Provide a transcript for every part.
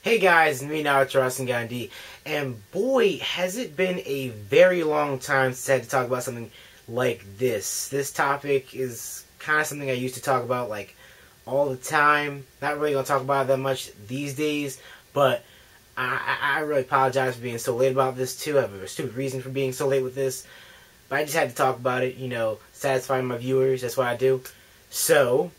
Hey guys, me Naruto Gandhi, and boy, has it been a very long time since I had to talk about something like this. This topic is kind of something I used to talk about like all the time. Not really gonna talk about it that much these days, but I really apologize for being so late about this too. I have a stupid reason for being so late with this, but I just had to talk about it. Satisfying my viewers. That's what I do. So,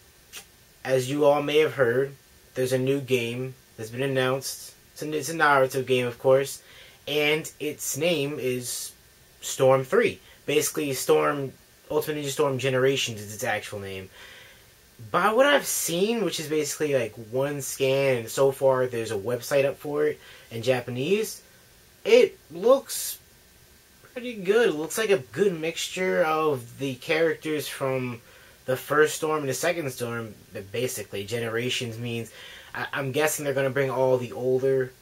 as you all may have heard, there's a new game that's been announced. It's a Naruto game, of course, and its name is Storm 3. Basically, Ultimate Ninja Storm Generations is its actual name. By what I've seen, which is basically like one scan, and so far there's a website up for it in Japanese, it looks pretty good. It looks like a good mixture of the characters from the first Storm and the second Storm. Basically, Generations means I'm guessing they're going to bring all the older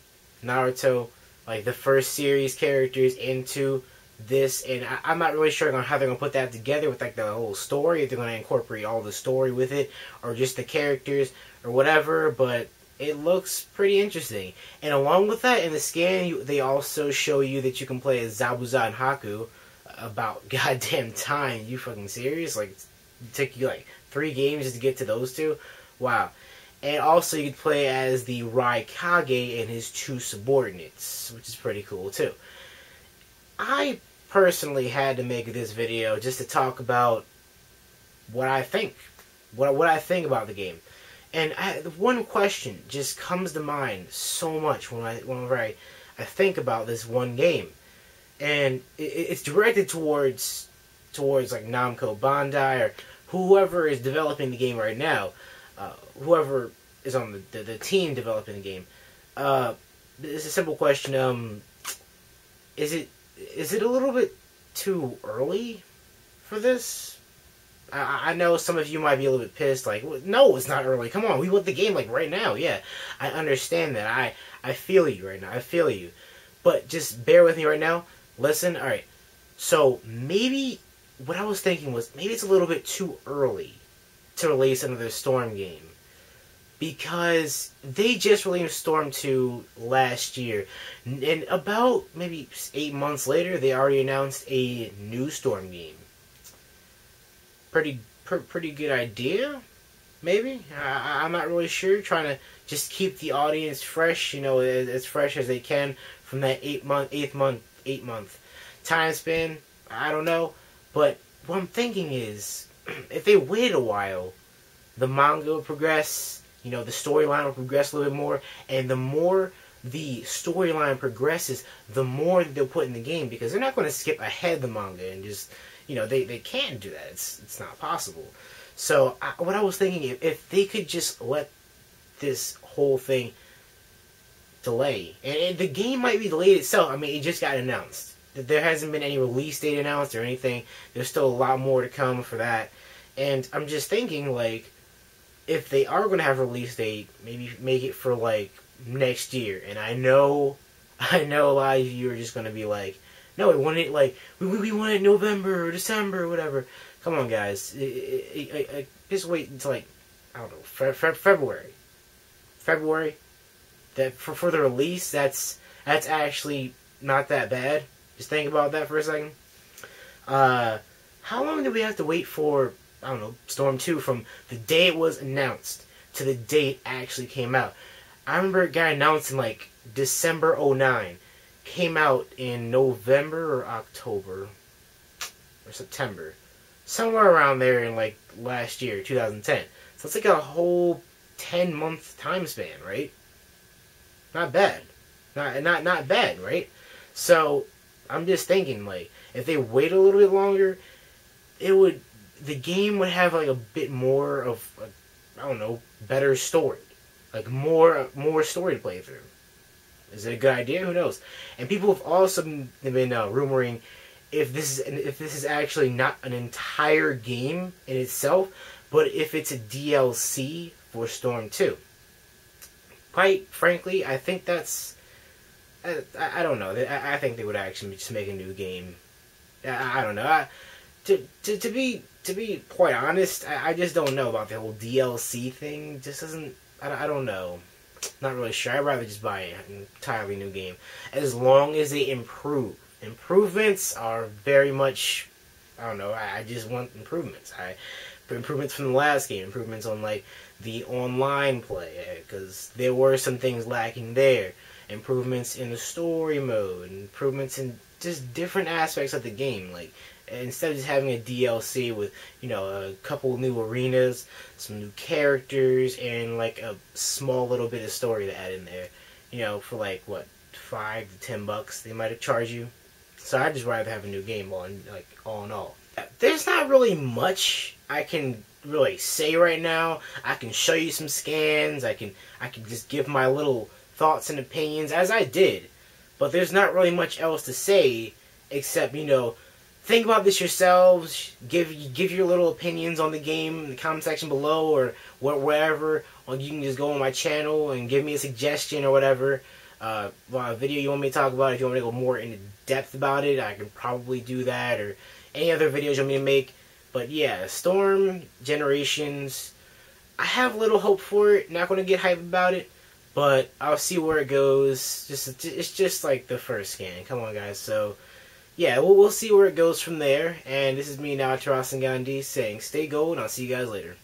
Naruto, like the first series characters, into this, and I'm not really sure how they're going to put that together with like the whole story, if they're going to incorporate all the story with it, or just the characters, or whatever, but it looks pretty interesting. And along with that, in the scan, they also show you that you can play as Zabuza and Haku. About goddamn time, you fucking serious? Like, it took you like 3 games just to get to those two? Wow. And also you can play as the Raikage and his 2 subordinates, which is pretty cool too. I personally had to make this video just to talk about what I think. What I think about the game. And one question just comes to mind so much whenever I think about this one game. And it's directed towards like Namco Bandai or whoever is developing the game right now. Whoever is on the team developing the game. It's a simple question. Is it a little bit too early for this? I know some of you might be a little bit pissed, like, no, it's not early. Come on, we want the game, like, right now. Yeah, I understand that. I feel you right now. I feel you. But just bear with me right now. Listen, alright. So, maybe, what I was thinking was, maybe it's a little bit too early to release another Storm game. Because they just released Storm 2 last year. And about maybe 8 months later, they already announced a new Storm game. Pretty good idea, maybe? I'm not really sure. Trying to just keep the audience fresh, as fresh as they can from that 8 month time span. I don't know. But what I'm thinking is, if they wait a while, the manga will progress. The storyline will progress a little bit more, and the more the storyline progresses, the more they'll put in the game, because they're not going to skip ahead the manga and just, they can't do that. It's not possible. So, what I was thinking, if they could just let this whole thing delay, and the game might be delayed itself. I mean, it just got announced. There hasn't been any release date announced or anything. There's still a lot more to come for that, and I'm just thinking, like, if they are going to have a release date, maybe make it for, like, next year. And I know a lot of you are just going to be like, no, we want it, like, we want it in November or December or whatever. Come on, guys. Just wait until, like, I don't know, February. February? That for the release, that's actually not that bad. Just think about that for a second. How long do we have to wait for, I don't know, Storm 2 from the day it was announced to the day it actually came out? I remember it got announced in, like, December 2009. Came out in November or October or September. Somewhere around there in, like, last year, 2010. So it's like a whole 10-month time span, right? Not bad. Not bad, right? So, I'm just thinking, like, if they wait a little bit longer, the game would have, like, a bit more of, I don't know, better story. Like, more story to play through. Is it a good idea? Who knows? And people have also been rumoring if this is actually not an entire game in itself, but if it's a DLC for Storm 2. Quite frankly, I think that's... I don't know. I think they would actually just make a new game. I don't know. To be quite honest, I just don't know about the whole DLC thing. Just doesn't... I don't know. not really sure. I'd rather just buy an entirely new game, as long as they improve. Improvements are very much, I don't know. I just want improvements. Improvements from the last game. Improvements on like the online play, because there were some things lacking there. Improvements in the story mode. Improvements in just different aspects of the game. Like, instead of just having a DLC with, a couple new arenas, some new characters, and like a small little bit of story to add in there, for like what, $5 to $10 they might have charged you. So I'd just rather have a new game all in all. There's not really much I can really say right now. I can show you some scans. I can just give my little thoughts and opinions as I did. But there's not really much else to say except, think about this yourselves. Give your little opinions on the game in the comment section below, or wherever. Or you can just go on my channel and give me a suggestion or whatever. A video you want me to talk about. If you want me to go more into depth about it, I can probably do that. Or any other videos you want me to make. But yeah, Storm Generations, I have little hope for it. Not going to get hyped about it. But I'll see where it goes. It's just like the first scan. Come on, guys. So, yeah, we'll see where it goes from there. And this is me, Naruto Gandhi, saying stay gold, and I'll see you guys later.